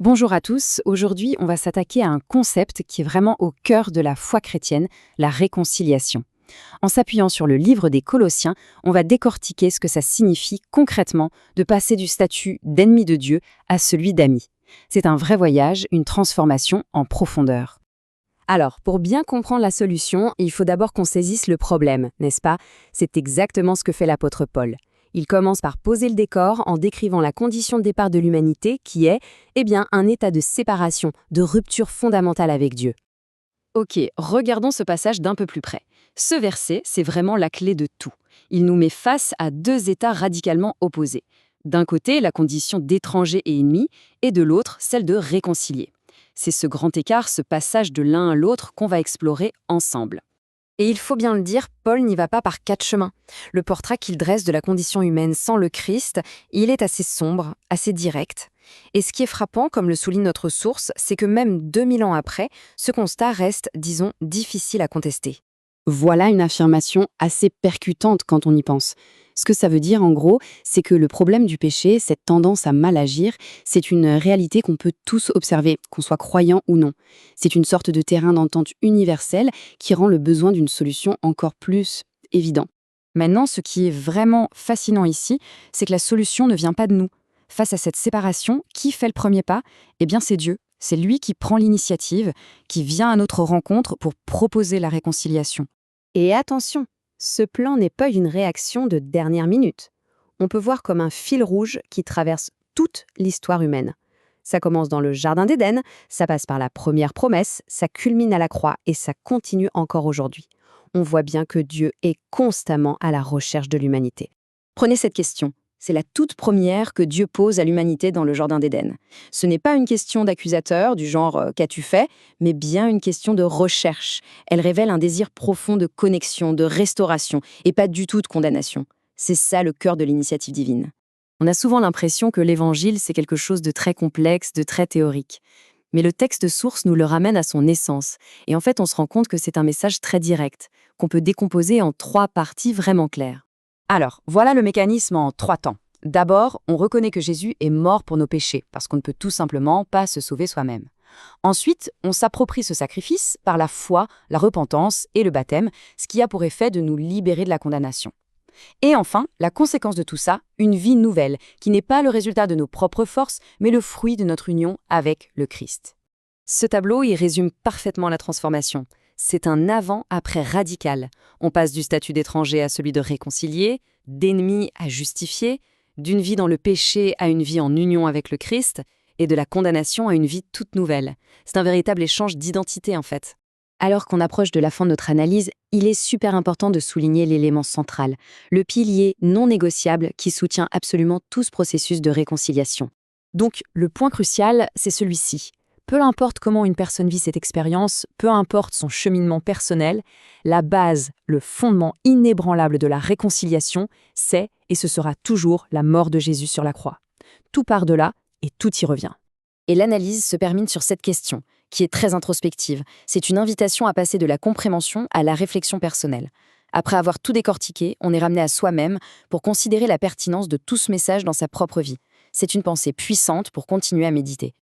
Bonjour à tous, aujourd'hui on va s'attaquer à un concept qui est vraiment au cœur de la foi chrétienne, la réconciliation. En s'appuyant sur le livre des Colossiens, on va décortiquer ce que ça signifie concrètement de passer du statut d'ennemi de Dieu à celui d'ami. C'est un vrai voyage, une transformation en profondeur. Alors, pour bien comprendre la solution, il faut d'abord qu'on saisisse le problème, n'est-ce pas? C'est exactement ce que fait l'apôtre Paul. Il commence par poser le décor en décrivant la condition de départ de l'humanité qui est, un état de séparation, de rupture fondamentale avec Dieu. Ok, regardons ce passage d'un peu plus près. Ce verset, c'est vraiment la clé de tout. Il nous met face à deux états radicalement opposés. D'un côté, la condition d'étranger et ennemi, et de l'autre, celle de réconcilié. C'est ce grand écart, ce passage de l'un à l'autre qu'on va explorer ensemble. Et il faut bien le dire, Paul n'y va pas par quatre chemins. Le portrait qu'il dresse de la condition humaine sans le Christ, il est assez sombre, assez direct. Et ce qui est frappant, comme le souligne notre source, c'est que même 2000 ans après, ce constat reste, disons, difficile à contester. Voilà une affirmation assez percutante quand on y pense. Ce que ça veut dire, en gros, c'est que le problème du péché, cette tendance à mal agir, c'est une réalité qu'on peut tous observer, qu'on soit croyant ou non. C'est une sorte de terrain d'entente universel qui rend le besoin d'une solution encore plus évident. Maintenant, ce qui est vraiment fascinant ici, c'est que la solution ne vient pas de nous. Face à cette séparation, qui fait le premier pas? Eh bien, c'est Dieu. C'est lui qui prend l'initiative, qui vient à notre rencontre pour proposer la réconciliation. Et attention, ce plan n'est pas une réaction de dernière minute. On peut voir comme un fil rouge qui traverse toute l'histoire humaine. Ça commence dans le Jardin d'Éden, ça passe par la première promesse, ça culmine à la croix et ça continue encore aujourd'hui. On voit bien que Dieu est constamment à la recherche de l'humanité. Prenez cette question. C'est la toute première que Dieu pose à l'humanité dans le Jardin d'Éden. Ce n'est pas une question d'accusateur du genre qu'as-tu fait, mais bien une question de recherche. Elle révèle un désir profond de connexion, de restauration, et pas du tout de condamnation. C'est ça le cœur de l'initiative divine. On a souvent l'impression que l'Évangile, c'est quelque chose de très complexe, de très théorique. Mais le texte source nous le ramène à son essence. Et en fait, on se rend compte que c'est un message très direct, qu'on peut décomposer en 3 parties vraiment claires. Alors, voilà le mécanisme en 3 temps. D'abord, on reconnaît que Jésus est mort pour nos péchés, parce qu'on ne peut tout simplement pas se sauver soi-même. Ensuite, on s'approprie ce sacrifice par la foi, la repentance et le baptême, ce qui a pour effet de nous libérer de la condamnation. Et enfin, la conséquence de tout ça, une vie nouvelle, qui n'est pas le résultat de nos propres forces, mais le fruit de notre union avec le Christ. Ce tableau y résume parfaitement la transformation. C'est un avant-après radical. On passe du statut d'étranger à celui de réconcilié, d'ennemi à justifié, d'une vie dans le péché à une vie en union avec le Christ, et de la condamnation à une vie toute nouvelle. C'est un véritable échange d'identité en fait. Alors qu'on approche de la fin de notre analyse, il est super important de souligner l'élément central, le pilier non négociable qui soutient absolument tout ce processus de réconciliation. Donc, le point crucial, c'est celui-ci. Peu importe comment une personne vit cette expérience, peu importe son cheminement personnel, la base, le fondement inébranlable de la réconciliation, c'est et ce sera toujours la mort de Jésus sur la croix. Tout part de là et tout y revient. Et l'analyse se termine sur cette question, qui est très introspective. C'est une invitation à passer de la compréhension à la réflexion personnelle. Après avoir tout décortiqué, on est ramené à soi-même pour considérer la pertinence de tout ce message dans sa propre vie. C'est une pensée puissante pour continuer à méditer.